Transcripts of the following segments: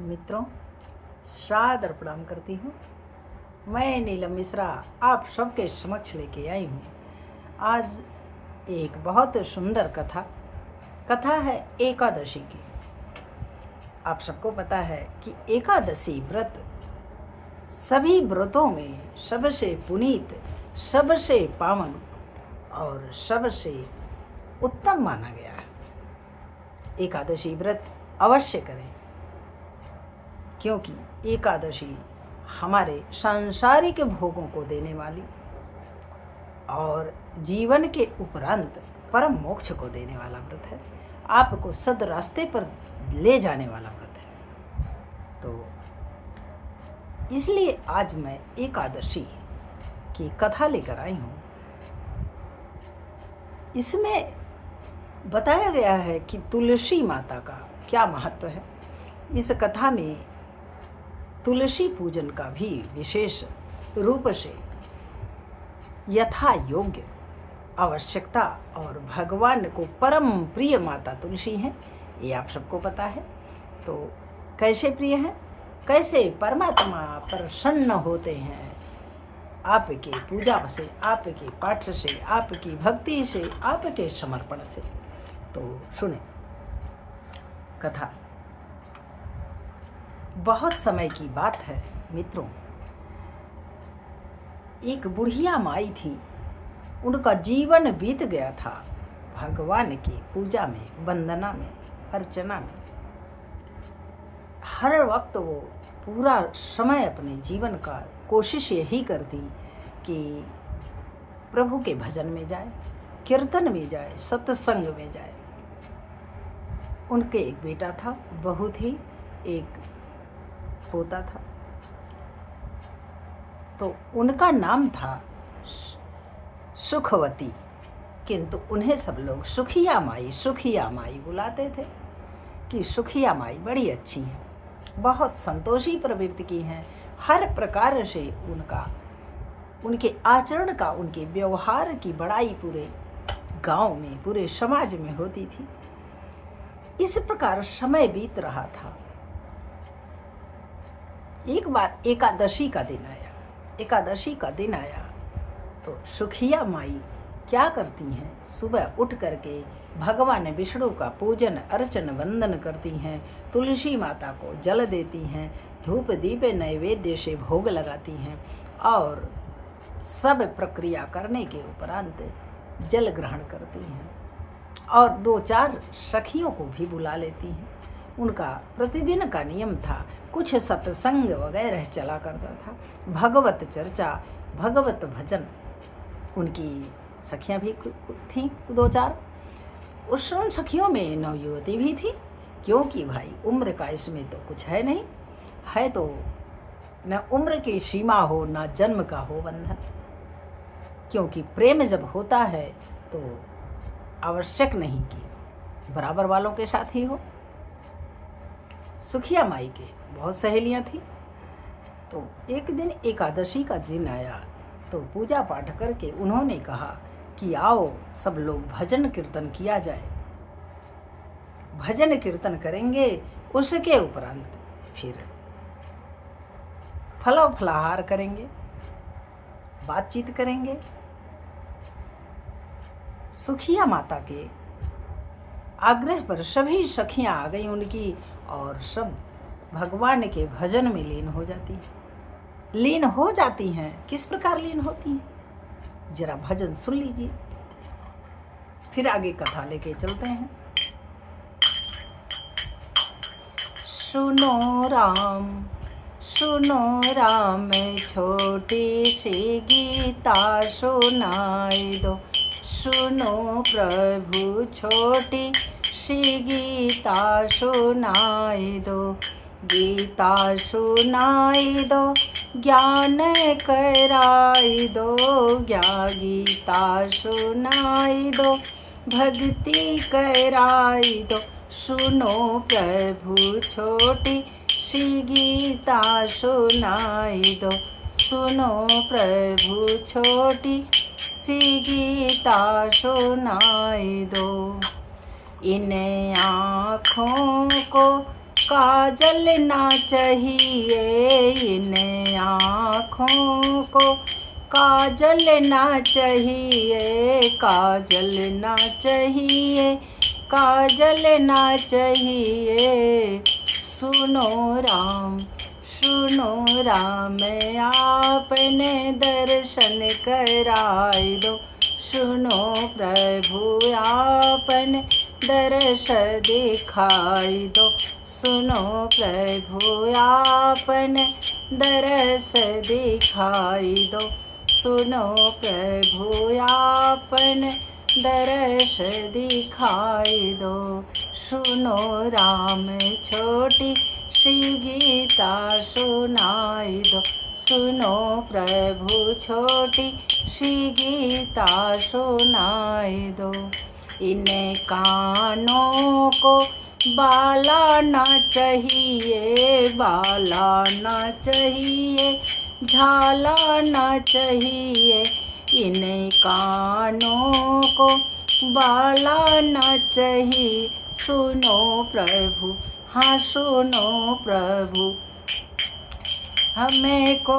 मित्रों, सादर प्रणाम करती हूँ। मैं नीलम मिश्रा आप सबके समक्ष लेके आई हूँ। आज एक बहुत सुंदर कथा है एकादशी की। आप सबको पता है कि एकादशी व्रत सभी व्रतों में सबसे पुनीत, सबसे पावन और सबसे उत्तम माना गया है। एकादशी व्रत अवश्य करें, क्योंकि एकादशी हमारे सांसारिक भोगों को देने वाली और जीवन के उपरांत परम मोक्ष को देने वाला व्रत है। आपको सद रास्ते पर ले जाने वाला व्रत है। तो इसलिए आज मैं एकादशी की कथा लेकर आई हूँ। इसमें बताया गया है कि तुलसी माता का क्या महत्व है। इस कथा में तुलसी पूजन का भी विशेष रूप से यथा योग्य आवश्यकता और भगवान को परम प्रिय माता तुलसी हैं, ये आप सबको पता है। तो कैसे प्रिय हैं, कैसे परमात्मा प्रसन्न होते हैं आपके पूजा से, आपके पाठ से, आपकी भक्ति से, आपके समर्पण से। तो सुने कथा। बहुत समय की बात है मित्रों, एक बुढ़िया माई थी। उनका जीवन बीत गया था भगवान की पूजा में, वंदना में, अर्चना में। हर वक्त वो पूरा समय अपने जीवन का कोशिश यही करती कि प्रभु के भजन में जाए, कीर्तन में जाए, सत्संग में जाए। उनके एक बेटा था, बहू थी, एक पोता था। तो उनका नाम था सुखवती, किंतु उन्हें सब लोग सुखिया माई बुलाते थे कि सुखिया माई बड़ी अच्छी हैं, बहुत संतोषी प्रवृत्ति की हैं। हर प्रकार से उनके आचरण का, उनके व्यवहार की बड़ाई पूरे गांव में, पूरे समाज में होती थी। इस प्रकार समय बीत रहा था। एक बार एकादशी का दिन आया तो सुखिया माई क्या करती हैं, सुबह उठ करके भगवान विष्णु का पूजन अर्चन वंदन करती हैं, तुलसी माता को जल देती हैं, धूप दीप नैवेद्य से भोग लगाती हैं और सब प्रक्रिया करने के उपरांत जल ग्रहण करती हैं और 2-4 सखियों को भी बुला लेती हैं। उनका प्रतिदिन का नियम था, कुछ सत्संग वगैरह चला करता था, भगवत चर्चा, भगवत भजन। उनकी सखियां भी थीं 2-4। उन सखियों में नवयुवती भी थी, क्योंकि भाई उम्र का इसमें तो कुछ है नहीं, है तो न उम्र की सीमा हो, न जन्म का हो बंधन। क्योंकि प्रेम जब होता है तो आवश्यक नहीं कि बराबर वालों के साथ ही हो। सुखिया माई के बहुत सहेलियां थीं। तो एक दिन एकादशी का दिन आया तो पूजा पाठ करके उन्होंने कहा कि आओ सब लोग भजन कीर्तन किया जाए। भजन कीर्तन करेंगे, उसके उपरांत फिर फलाहार करेंगे, बातचीत करेंगे। सुखिया माता के आग्रह पर सभी सखियां आ गई उनकी और सब भगवान के भजन में लीन हो जाती हैं। किस प्रकार लीन होती हैं, जरा भजन सुन लीजिए, फिर आगे कथा लेके चलते हैं। सुनो राम छोटी सी गीता सुनाई दो, सुनो प्रभु छोटी सी गीता सुनाई दो, गीता सुनाई दो, ज्ञान कराई दो, गीता सुनाई दो, भक्ति कराई दो, सुनो प्रभु छोटी सी गीता सुनाई दो, सुनो प्रभु छोटी सी गीता सुनाई दो। इन आँखों को काजल ना चाहिए इन आँखों को, काजल ना चाहिए, काजल ना चाहिए, काजल ना चाहिए। सुनो राम, सुनो राम, आपने दर्शन कराई दो। सुनो प्रभु, आपने दर्श दिखाई दो। सुनो प्रभु, आपने दरस दिखाई दो। सुनो प्रभु, आपने दरस दिखाई दो। सुनो राम, छोटी सी गीता सुनाई दो। सुनो प्रभु, छोटी सी गीता सुनाई दो। इन कानों को बाला ना चाहिए, बाला ना चाहिए, झाला ना चाहिए। इन कानों को बाला ना चाहिए। सुनो प्रभु, हाँ सुनो प्रभु, हमें को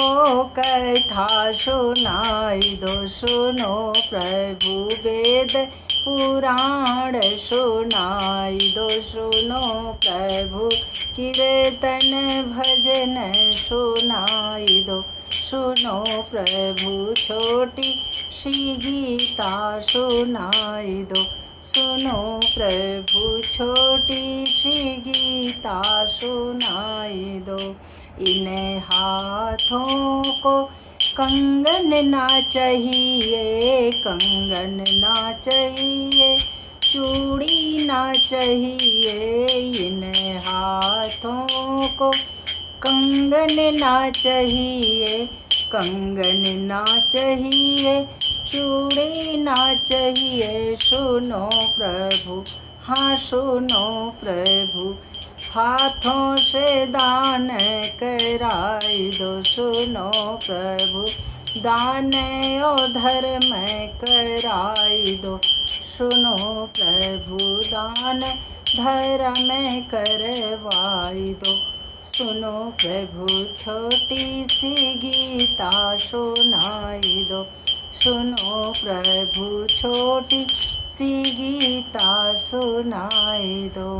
कथा सुनाई दो। सुनो प्रभु, वेद पुराण सुनाई दो। सुनो प्रभु, कीर्तन भजन सुनाई दो। सुनो प्रभु, छोटी सी गीता सुनाई दो। सुनो प्रभु, छोटी सी गीता सुनाई दो। इन हाथों को कंगन ना चाहिए, कंगन ना चाहिए, चूड़ी ना चाहिए। इन हाथों को कंगन ना चाहिए, कंगन ना चाहिए, चूड़ी ना चाहिए। सुनो प्रभु, हाँ सुनो प्रभु, हाथों से दान कराई दो। सुनो प्रभु, दान और धर्म कराई दो। सुनो प्रभु, दान धर्म करवाई दो। सुनो प्रभु, छोटी सी गीता सुनाई दो। सुनो प्रभु, छोटी सी गीता सुनाई दो।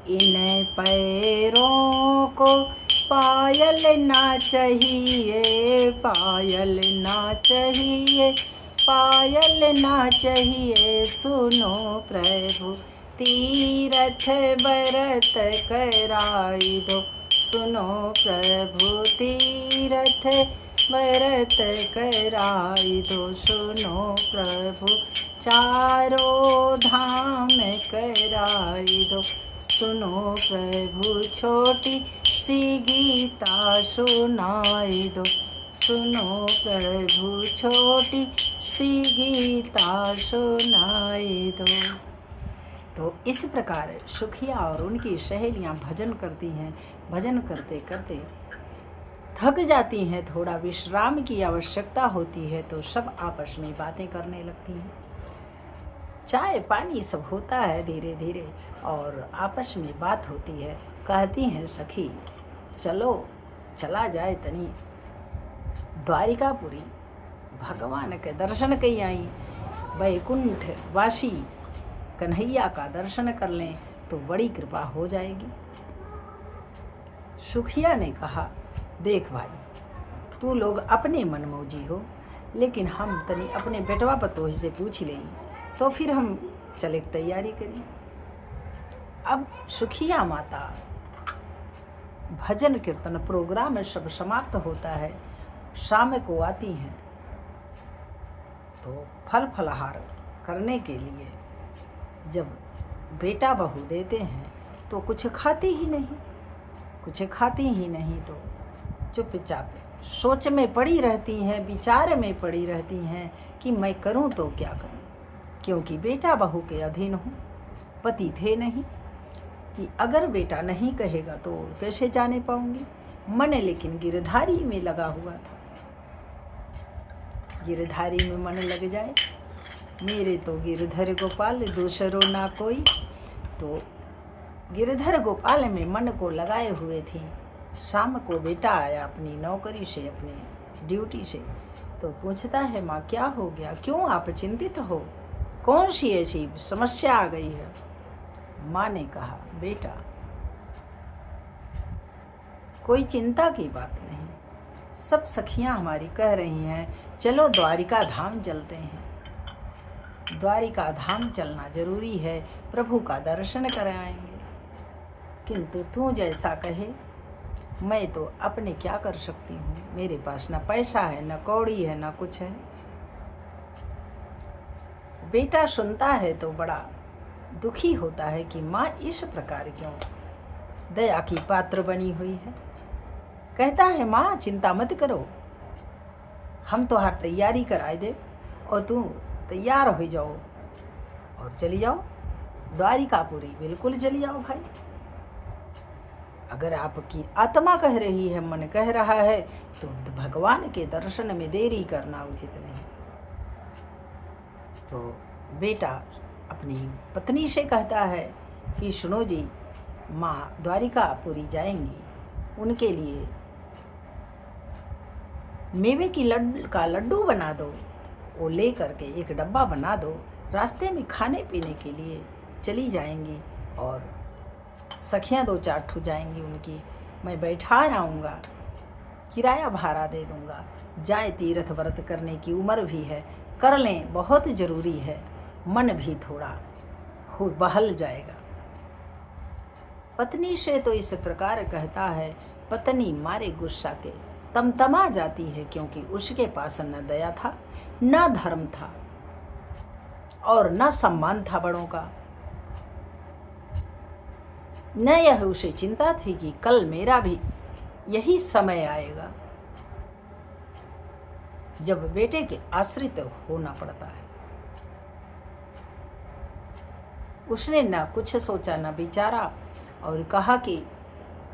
इन पैरों को पायल ना चाहिए, पायल ना चाहिए, पायल ना चाहिए। सुनो प्रभु, तीरथ व्रत कराई दो। सुनो प्रभु, तीरथ व्रत कराई दो। सुनो प्रभु, चारों धाम कराई दो। सुनो प्रभु, छोटी सी गीता सुनाई दो। सुनो प्रभु, छोटी सी गीता सुनाई दो। तो इस प्रकार सुखिया और उनकी सहेलियां भजन करती हैं। भजन करते करते थक जाती हैं, थोड़ा विश्राम की आवश्यकता होती है, तो सब आपस में बातें करने लगती हैं। चाय पानी सब होता है धीरे धीरे और आपस में बात होती है। कहती हैं सखी, चलो चला जाए तनी द्वारिकापुरी, भगवान के दर्शन कई आई, वैकुंठ वासी कन्हैया का दर्शन कर लें तो बड़ी कृपा हो जाएगी। सुखिया ने कहा, देख भाई, तू लोग अपने मनमौजी हो, लेकिन हम तनी अपने बेटवा पतोह से पूछ लें तो फिर हम चले तैयारी करें। अब सुखिया माता भजन कीर्तन प्रोग्राम सब समाप्त होता है, शाम को आती हैं तो फल फलहार करने के लिए जब बेटा बहू देते हैं तो कुछ खाती ही नहीं, कुछ खाती ही नहीं, तो चुपचाप सोच में पड़ी रहती हैं, विचार में पड़ी रहती हैं कि मैं करूं तो क्या करूं, क्योंकि बेटा बहू के अधीन हूँ, पति थे नहीं, कि अगर बेटा नहीं कहेगा तो कैसे जाने पाऊंगी। मन लेकिन गिरधारी में लगा हुआ था। गिरधारी में मन लग जाए, मेरे तो गिरधर गोपाल दूसरो ना कोई। तो गिरधर गोपाल में मन को लगाए हुए थी। शाम को बेटा आया अपनी नौकरी से, अपनी ड्यूटी से, तो पूछता है, माँ क्या हो गया, क्यों आप चिंतित हो, कौन सी ऐसी समस्या आ गई है। माँ ने कहा, बेटा कोई चिंता की बात नहीं, सब सखियां हमारी कह रही हैं चलो द्वारिका धाम चलते हैं। द्वारिका धाम चलना जरूरी है, प्रभु का दर्शन कराएंगे। किंतु तू जैसा कहे, मैं तो अपने क्या कर सकती हूँ, मेरे पास न पैसा है, न कौड़ी है, न कुछ है। बेटा सुनता है तो बड़ा दुखी होता है कि माँ इस प्रकार क्यों दया की पात्र बनी हुई है। कहता है, माँ चिंता मत करो, हम तो हर तैयारी कराए दे और तू तैयार हो जाओ और चली जाओ द्वारिकापुरी, बिल्कुल चली जाओ भाई। अगर आपकी आत्मा कह रही है, मन कह रहा है, तो भगवान के दर्शन में देरी करना उचित नहीं। तो बेटा अपनी पत्नी से कहता है कि सुनो जी, माँ द्वारिकापुरी जाएंगी, उनके लिए मेवे की लड्डू बना दो, वो ले करके एक डब्बा बना दो, रास्ते में खाने पीने के लिए चली जाएंगी और सखियाँ 2-4 ठू जाएंगी उनकी, मैं बैठा आऊँगा, किराया भाड़ा दे दूँगा। जाए, तीर्थ व्रत करने की उम्र भी है, कर लें, बहुत ज़रूरी है, मन भी थोड़ा हो बहल जाएगा। पत्नी से तो इस प्रकार कहता है, पत्नी मारे गुस्सा के तमतमा जाती है, क्योंकि उसके पास न दया था, न धर्म था और न सम्मान था बड़ों का। न यह उसे चिंता थी कि कल मेरा भी यही समय आएगा जब बेटे के आश्रित होना पड़ता है। उसने न कुछ सोचा न विचारा और कहा कि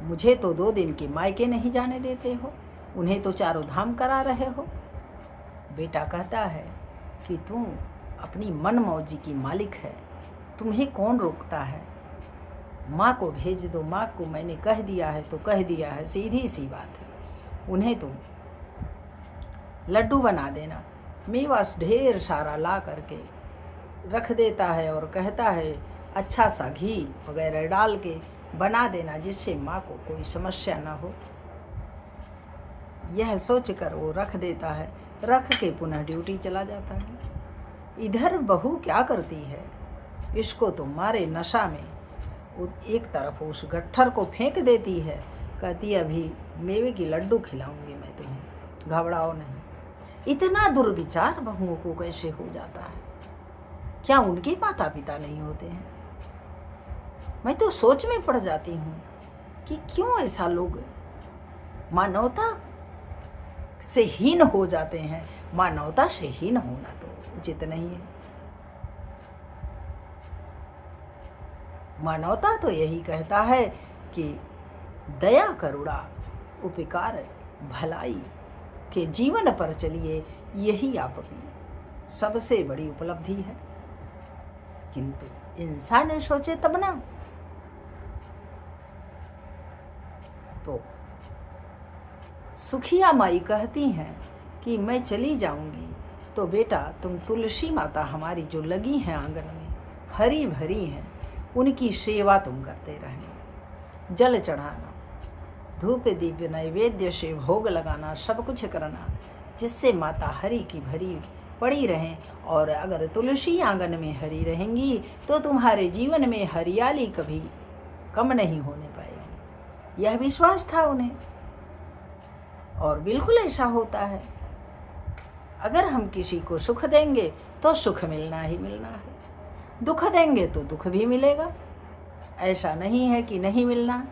मुझे तो 2 दिन के मायके नहीं जाने देते हो, उन्हें तो 4 धाम करा रहे हो। बेटा कहता है कि तू अपनी मन मौजी की मालिक है, तुम्हें कौन रोकता है, माँ को भेज दो, माँ को मैंने कह दिया है तो कह दिया है, सीधी सी बात है। उन्हें तुम लड्डू बना देना, मेवा ढेर सारा ला करके रख देता है और कहता है अच्छा सा घी वगैरह डाल के बना देना, जिससे माँ को कोई समस्या ना हो। यह सोचकर वो रख देता है, रख के पुनः ड्यूटी चला जाता है। इधर बहू क्या करती है, इसको तो मारे नशा में एक तरफ उस गट्ठर को फेंक देती है, कहती है अभी मेवे की लड्डू खिलाऊंगी मैं तुम्हें, घबराओ नहीं। इतना दुर्विचार बहुओं को कैसे हो जाता है, क्या उनके माता पिता नहीं होते हैं? मैं तो सोच में पड़ जाती हूँ कि क्यों ऐसा लोग मानवता से हीन हो जाते हैं। मानवता से हीन होना तो उचित नहीं है। मानवता तो यही कहता है कि दया, करुणा, उपकार, भलाई के जीवन पर चलिए, यही आपकी सबसे बड़ी उपलब्धि है। किंतु इंसान सोचे तब ना। तो सुखिया माई कहती हैं कि मैं चली जाऊंगी तो बेटा तुम तुलसी माता हमारी जो लगी हैं आंगन में, हरी भरी हैं, उनकी सेवा तुम करते रहना, जल चढ़ाना, धूप दीप नैवेद्य से भोग लगाना, सब कुछ करना, जिससे माता हरी की भरी पड़ी रहें। और अगर तुलसी आंगन में हरी रहेंगी तो तुम्हारे जीवन में हरियाली कभी कम नहीं होने पाएगी। यह विश्वास था उन्हें और बिल्कुल ऐसा होता है। अगर हम किसी को सुख देंगे तो सुख मिलना ही मिलना है, दुख देंगे तो दुख भी मिलेगा। ऐसा नहीं है कि नहीं मिलना,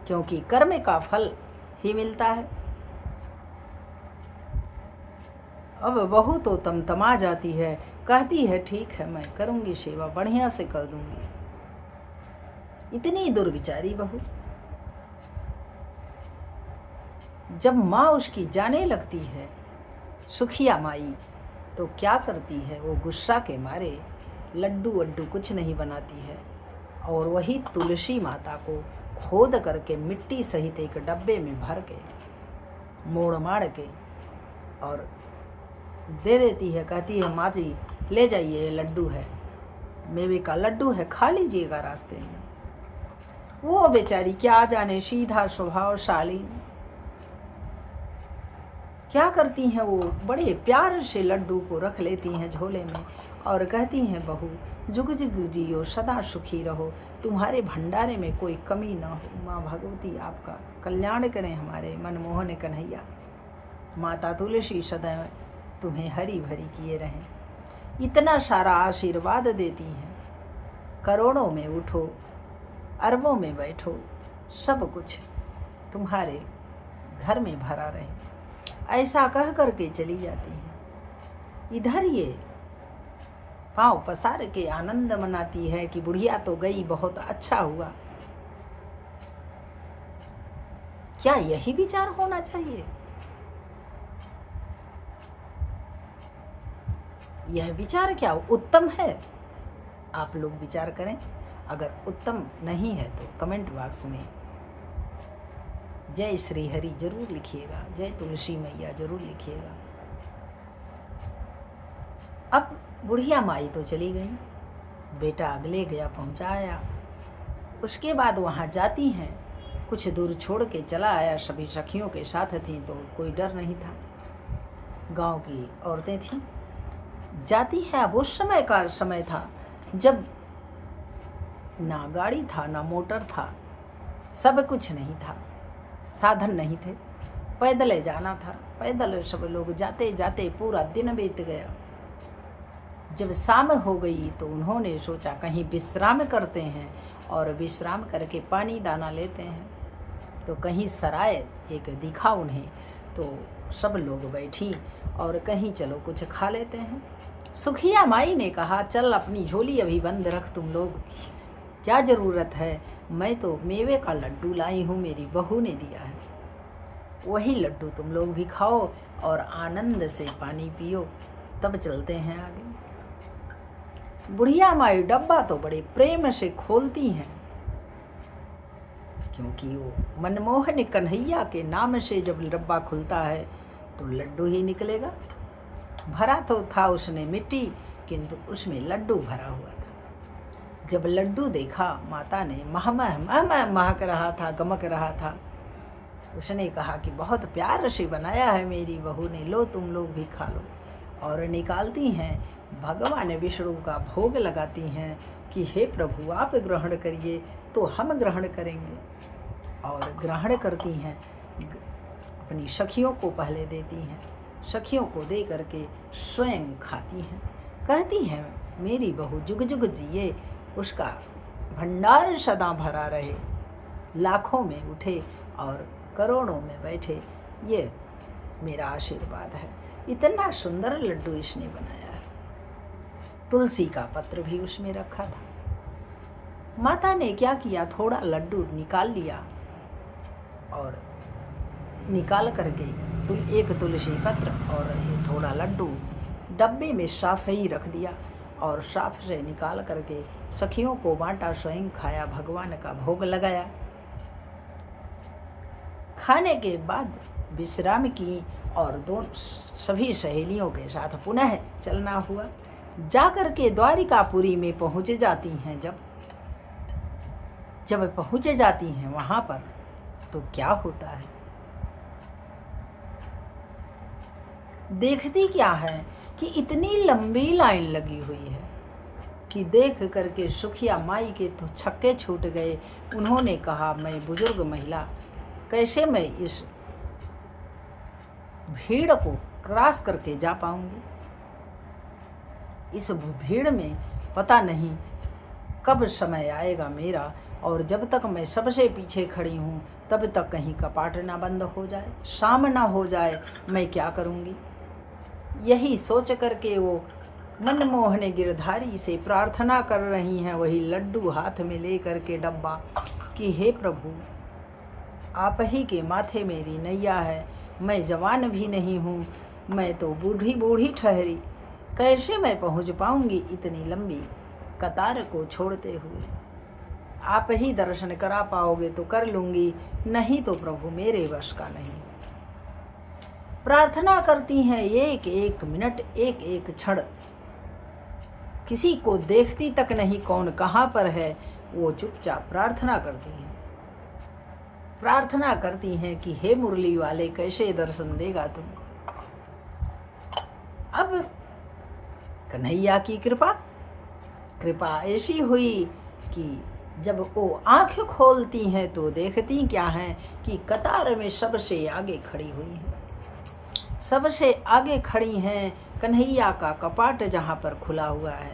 क्योंकि कर्म का फल ही मिलता है। अब बहू तो तमतमा जाती है, कहती है ठीक है मैं करूँगी सेवा, बढ़िया से कर दूँगी। इतनी दुर्विचारी बहू। जब माँ उसकी जाने लगती है सुखिया माई, तो क्या करती है, वो गुस्सा के मारे लड्डू वड्डू कुछ नहीं बनाती है, और वही तुलसी माता को खोद करके मिट्टी सहित एक डब्बे में भर के मोड़ माड़ के और दे देती है। कहती है माँ जी ले जाइए, ये लड्डू है, मेवे का लड्डू है, खा लीजिएगा रास्ते में। वो बेचारी क्या जाने, सीधा स्वभावशाली क्या करती हैं, वो बड़े प्यार से लड्डू को रख लेती हैं झोले में और कहती हैं बहू जुग जुग जियो, सदा सुखी रहो, तुम्हारे भंडारे में कोई कमी ना हो। माँ भगवती आपका कल्याण करें, हमारे मनमोहन कन्हैया। माता तुलसी सदैव तुम्हें हरी भरी किए रहें। इतना सारा आशीर्वाद देती हैं, करोड़ों में उठो, अरबों में बैठो, सब कुछ तुम्हारे घर में भरा रहे, ऐसा कह करके चली जाती हैं। इधर ये पाँव पसार के आनंद मनाती है कि बुढ़िया तो गई, बहुत अच्छा हुआ। क्या यही विचार होना चाहिए? यह विचार क्या उत्तम है? आप लोग विचार करें। अगर उत्तम नहीं है तो कमेंट बॉक्स में जय श्री हरि जरूर लिखिएगा, जय तुलसी मैया जरूर लिखिएगा। अब बुढ़िया माई तो चली गई, बेटा अगले गया पहुंचाया। उसके बाद वहाँ जाती हैं, कुछ दूर छोड़ के चला आया, सभी सखियों के साथ थीं तो कोई डर नहीं था, गांव की औरतें थीं। जाती है। अब उस समय का समय था जब ना गाड़ी था ना मोटर था, सब कुछ नहीं था, साधन नहीं थे, पैदल जाना था। पैदल सब लोग जाते जाते पूरा दिन बीत गया। जब शाम हो गई तो उन्होंने सोचा कहीं विश्राम करते हैं और विश्राम करके पानी दाना लेते हैं। तो कहीं सराय एक दिखा उन्हें, तो सब लोग बैठी और कहीं चलो कुछ खा लेते हैं। सुखिया माई ने कहा चल अपनी झोली अभी बंद रख, तुम लोग क्या ज़रूरत है, मैं तो मेवे का लड्डू लाई हूँ, मेरी बहू ने दिया है, वही लड्डू तुम लोग भी खाओ और आनंद से पानी पियो, तब चलते हैं आगे। बुढ़िया माई डब्बा तो बड़े प्रेम से खोलती हैं, क्योंकि वो मनमोहन कन्हैया के नाम से जब डब्बा खुलता है तो लड्डू ही निकलेगा। भरा तो था उसने मिट्टी, किंतु उसमें लड्डू भरा हुआ था। जब लड्डू देखा माता ने, मह महक रहा था, गमक रहा था, उसने कहा कि बहुत प्यार से बनाया है मेरी बहू ने, लो तुम लोग भी खा लो। और निकालती हैं, भगवान विष्णु का भोग लगाती हैं कि हे प्रभु आप ग्रहण करिए तो हम ग्रहण करेंगे। और ग्रहण करती हैं, अपनी सखियों को पहले देती हैं, सखियों को दे करके स्वयं खाती हैं। कहती हैं मेरी बहू जुग जुग जिए, उसका भंडार सदा भरा रहे, लाखों में उठे और करोड़ों में बैठे, ये मेरा आशीर्वाद है। इतना सुंदर लड्डू इसने बनाया है। तुलसी का पत्र भी उसमें रखा था। माता ने क्या किया, थोड़ा लड्डू निकाल लिया और निकाल करके एक तुलसी पत्र और थोड़ा लड्डू डब्बे में साफ ही रख दिया और साफ से निकाल करके सखियों को बांटा, स्वयं खाया, भगवान का भोग लगाया। खाने के बाद विश्राम की और सभी सहेलियों के साथ पुनः चलना हुआ। जाकर के द्वारिकापुरी में पहुँच जाती हैं। जब पहुँच जाती हैं वहाँ पर तो क्या होता है, देखती क्या है कि इतनी लंबी लाइन लगी हुई है कि देख करके सुखिया माई के तो छक्के छूट गए। उन्होंने कहा मैं बुजुर्ग महिला कैसे मैं इस भीड़ को क्रॉस करके जा पाऊंगी। इस भीड़ में पता नहीं कब समय आएगा मेरा, और जब तक मैं सबसे पीछे खड़ी हूँ तब तक कहीं कपाट ना बंद हो जाए, शाम ना हो जाए, मैं क्या करूँगी। यही सोच करके वो मनमोहन गिरधारी से प्रार्थना कर रही हैं, वही लड्डू हाथ में ले करके डब्बा, कि हे प्रभु आप ही के माथे मेरी नैया है, मैं जवान भी नहीं हूँ, मैं तो बूढ़ी बूढ़ी ठहरी, कैसे मैं पहुँच पाऊँगी इतनी लंबी कतार को छोड़ते हुए। आप ही दर्शन करा पाओगे तो कर लूँगी, नहीं तो प्रभु मेरे वश का नहीं। प्रार्थना करती हैं एक एक मिनट, एक एक क्षण, किसी को देखती तक नहीं कौन कहाँ पर है, वो चुपचाप प्रार्थना करती हैं। प्रार्थना करती हैं कि हे मुरली वाले कैसे दर्शन देगा तुम। अब कन्हैया की कृपा ऐसी हुई कि जब वो आँख खोलती हैं तो देखती क्या हैं कि कतार में सबसे आगे खड़ी हुई हैं। सबसे आगे खड़ी हैं, कन्हैया का कपाट जहाँ पर खुला हुआ है,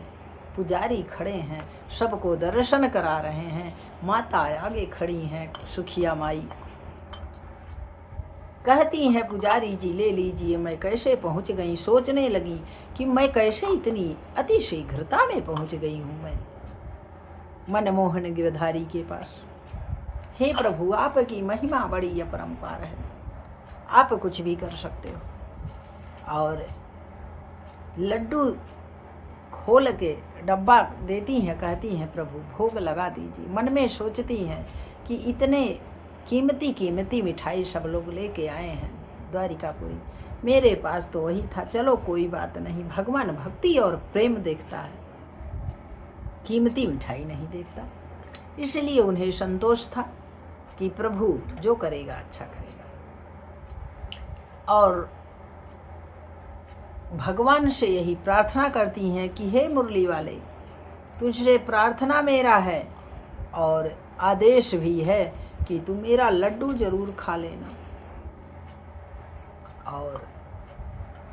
पुजारी खड़े हैं, सबको दर्शन करा रहे हैं। माता आगे खड़ी हैं, सुखिया माई कहती हैं पुजारी जी ले लीजिए। मैं कैसे पहुँच गई, सोचने लगी कि मैं कैसे इतनी अति शीघ्रता में पहुँच गई हूँ मैं मनमोहन गिरधारी के पास। हे प्रभु, आपकी महिमा बड़ी अपरंपार है, आप कुछ भी कर सकते हो। और लड्डू खोल के डब्बा देती हैं, कहती हैं प्रभु भोग लगा दीजिए। मन में सोचती हैं कि इतने कीमती मिठाई सब लोग लेके आए हैं द्वारिकापुरी, मेरे पास तो वही था, चलो कोई बात नहीं। भगवान भक्ति और प्रेम देखता है, कीमती मिठाई नहीं देखता। इसलिए उन्हें संतोष था कि प्रभु जो करेगा अच्छा करेगा। और भगवान से यही प्रार्थना करती हैं कि हे मुरली वाले, तुझसे प्रार्थना मेरा है और आदेश भी है कि तू मेरा लड्डू जरूर खा लेना। और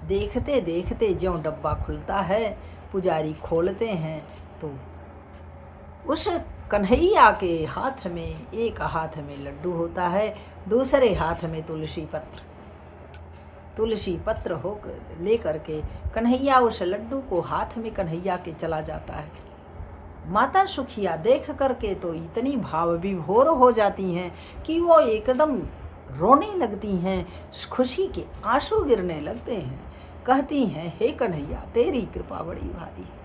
देखते देखते ज्यों डब्बा खुलता है, पुजारी खोलते हैं तो उस कन्हैया के हाथ में, एक हाथ में लड्डू होता है, दूसरे हाथ में तुलसी पत्र हो लेकर के कन्हैया उस लड्डू को हाथ में कन्हैया के चला जाता है। माता सुखिया देख करके तो इतनी भाव विभोर हो जाती हैं कि वो एकदम रोने लगती हैं, खुशी के आंसू गिरने लगते हैं। कहती हैं हे कन्हैया, तेरी कृपा बड़ी भारी है,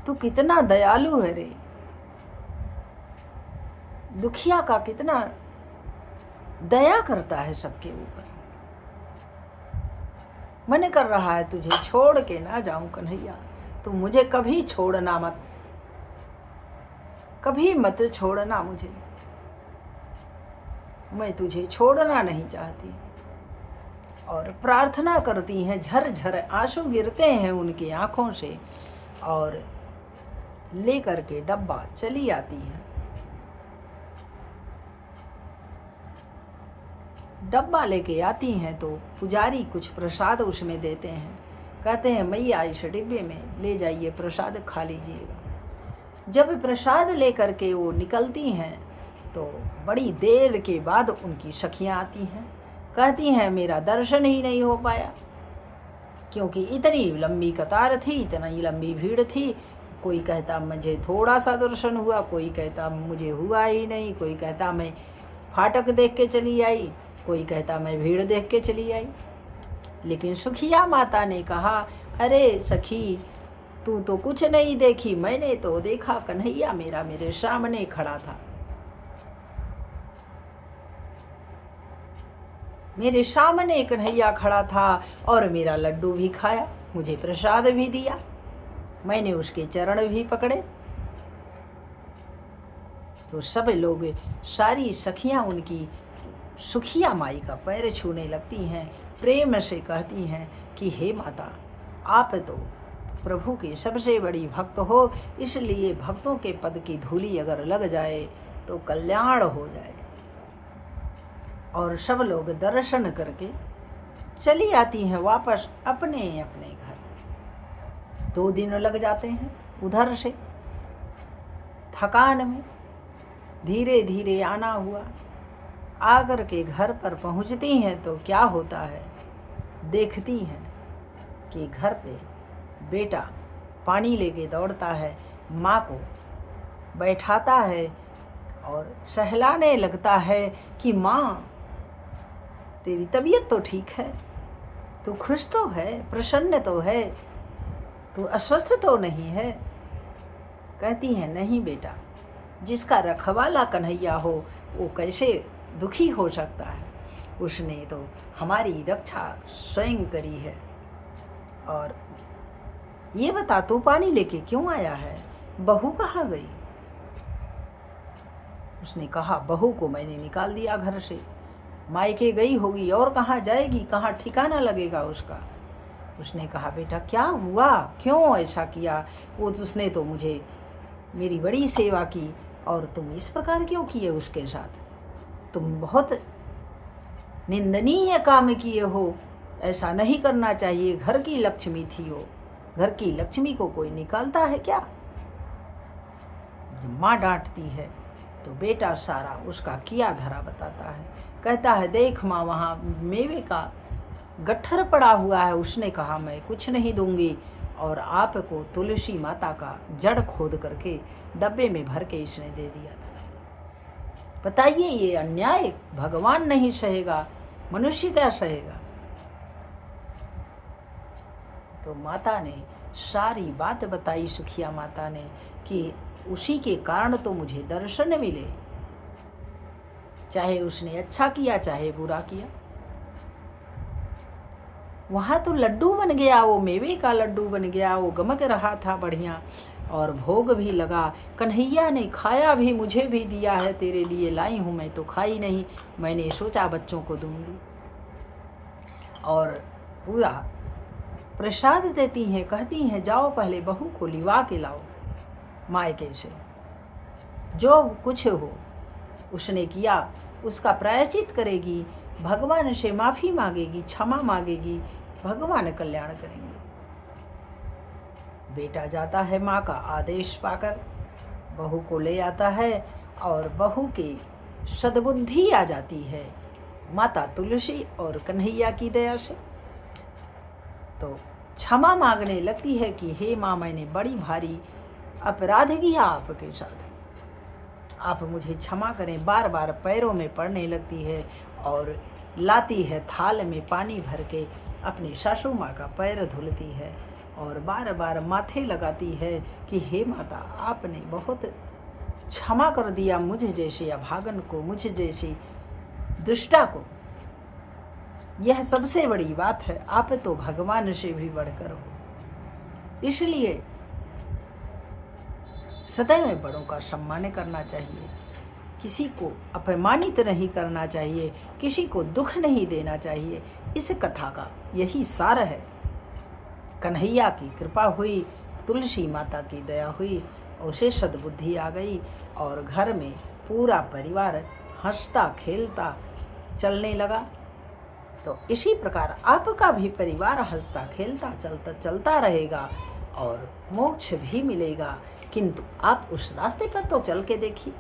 तू कितना दयालु है रे, दुखिया का कितना दया करता है सबके ऊपर। मन कर रहा है तुझे छोड़ के ना जाऊं कन्हैया, तू मुझे कभी छोड़ना मत, कभी मत छोड़ना मुझे, मैं तुझे छोड़ना नहीं चाहती। और प्रार्थना करती हैं, झरझर आंसू गिरते हैं उनकी आंखों से, और लेकर के डब्बा चली आती है। डब्बा लेके आती हैं तो पुजारी कुछ प्रसाद उसमें देते हैं, कहते हैं मैया इस डिब्बे में ले जाइए, प्रसाद खा लीजिएगा। जब प्रसाद लेकर के वो निकलती हैं तो बड़ी देर के बाद उनकी सखियाँ आती हैं, कहती हैं मेरा दर्शन ही नहीं हो पाया, क्योंकि इतनी लंबी कतार थी, इतनी लंबी भीड़ थी। कोई कहता मुझे थोड़ा सा दर्शन हुआ, कोई कहता मुझे हुआ ही नहीं, कोई कहता मैं फाटक देख के चली आई, कोई कहता मैं भीड़ देख के चली आई। लेकिन सुखिया माता ने कहा अरे सखी, तू तो कुछ नहीं देखी, मैंने तो देखा कन्हैया मेरा मेरे सामने खड़ा था, मेरे सामने कन्हैया खड़ा था और मेरा लड्डू भी खाया, मुझे प्रसाद भी दिया, मैंने उसके चरण भी पकड़े। तो सब लोग, सारी सखियां उनकी सुखिया माई का पैर छूने लगती हैं, प्रेम से कहती हैं कि हे माता, आप तो प्रभु की सबसे बड़ी भक्त हो, इसलिए भक्तों के पद की धूली अगर लग जाए तो कल्याण हो जाए। और सब लोग दर्शन करके चली आती हैं वापस अपने अपने घर। 2 दिन लग जाते हैं उधर से, थकान में धीरे धीरे आना हुआ। आकर के घर पर पहुंचती हैं तो क्या होता है, देखती हैं कि घर पे बेटा पानी लेके दौड़ता है, माँ को बैठाता है और सहलाने लगता है कि माँ तेरी तबीयत तो ठीक है, तू खुश तो है, प्रसन्न तो है, तू अस्वस्थ तो नहीं है। कहती हैं नहीं बेटा, जिसका रखवाला कन्हैया हो वो कैसे दुखी हो सकता है। उसने तो हमारी रक्षा स्वयं करी है। और ये बता तू पानी लेके क्यों आया है, बहू कहाँ गई। उसने कहा बहू को मैंने निकाल दिया घर से, मायके गई होगी और कहाँ जाएगी, कहाँ ठिकाना लगेगा उसका। उसने कहा बेटा क्या हुआ, क्यों ऐसा किया। वो उसने तो मुझे मेरी बड़ी सेवा की और तुम इस प्रकार क्यों किए उसके साथ, तुम बहुत निंदनीय काम किए हो, ऐसा नहीं करना चाहिए। घर की लक्ष्मी थी वो, घर की लक्ष्मी को कोई निकालता है क्या। जब माँ डांटती है तो बेटा सारा उसका किया धरा बताता है। कहता है देख माँ वहाँ मेवे का गट्ठर पड़ा हुआ है। उसने कहा मैं कुछ नहीं दूंगी और आपको तुलसी माता का जड़ खोद करके डब्बे में भर के इसने दे दिया था। बताइए ये अन्याय भगवान नहीं सहेगा, मनुष्य क्या सहेगा। तो माता ने सारी बात बताई, सुखिया माता ने, कि उसी के कारण तो मुझे दर्शन मिले, चाहे उसने अच्छा किया चाहे बुरा किया। वहाँ तो लड्डू बन गया, वो मेवे का लड्डू बन गया, वो गमक रहा था बढ़िया और भोग भी लगा। कन्हैया ने खाया भी, मुझे भी दिया है, तेरे लिए लाई हूँ, मैं तो खाई नहीं, मैंने सोचा बच्चों को दूंगी। और पूरा प्रसाद देती हैं, कहती हैं जाओ पहले बहू को लिवा के लाओ मायके से, जो कुछ हो उसने किया उसका प्रायश्चित करेगी, भगवान से माफ़ी मांगेगी, क्षमा मांगेगी, भगवान कल्याण करेंगे। बेटा जाता है माँ का आदेश पाकर, बहू को ले आता है और बहू की सद्बुद्धि आ जाती है माता तुलसी और कन्हैया की दया से। तो क्षमा मांगने लगती है कि हे माँ मैंने बड़ी भारी अपराध किया आपके साथ, आप मुझे क्षमा करें। बार बार पैरों में पड़ने लगती है और लाती है थाल में पानी भर के, अपनी सासू माँ का पैर धुलती है और बार बार माथे लगाती है कि हे माता आपने बहुत क्षमा कर दिया मुझे जैसे अभागन को, मुझे जैसी दुष्टा को। यह सबसे बड़ी बात है, आप तो भगवान से भी बढ़कर हो। इसलिए सदैव बड़ों का सम्मान करना चाहिए, किसी को अपमानित नहीं करना चाहिए, किसी को दुख नहीं देना चाहिए। इस कथा का यही सार है। कन्हैया की कृपा हुई, तुलसी माता की दया हुई, उसे सद्बुद्धि आ गई और घर में पूरा परिवार हंसता खेलता चलने लगा। तो इसी प्रकार आपका भी परिवार हंसता खेलता चलता रहेगा और मोक्ष भी मिलेगा। किंतु आप उस रास्ते पर तो चल के देखिए,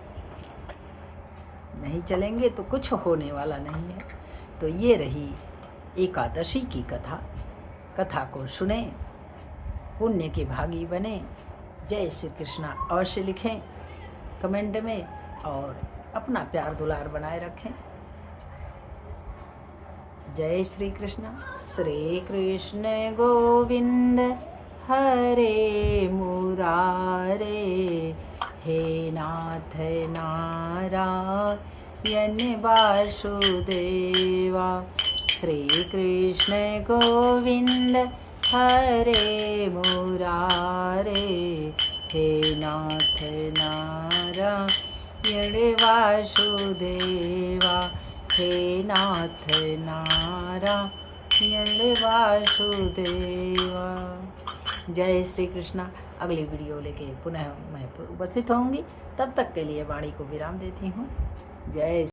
नहीं चलेंगे तो कुछ होने वाला नहीं है। तो ये रही एकादशी की कथा। कथा को सुने, पुण्य के भागी बने। जय श्री कृष्णा अवश्य लिखें कमेंट में और अपना प्यार दुलार बनाए रखें। जय श्री कृष्ण गोविंद हरे मुरारे, हे नाथ नारायण वासुदेवा। श्री कृष्ण गोविंद हरे मुरारे, हे नाथ नारायण वासुदेवा, हे नाथ नारायण वासुदेवा। जय श्री कृष्णा। अगली वीडियो लेके पुनः मैं उपस्थित होंगी, तब तक के लिए वाणी को विराम देती हूँ। जय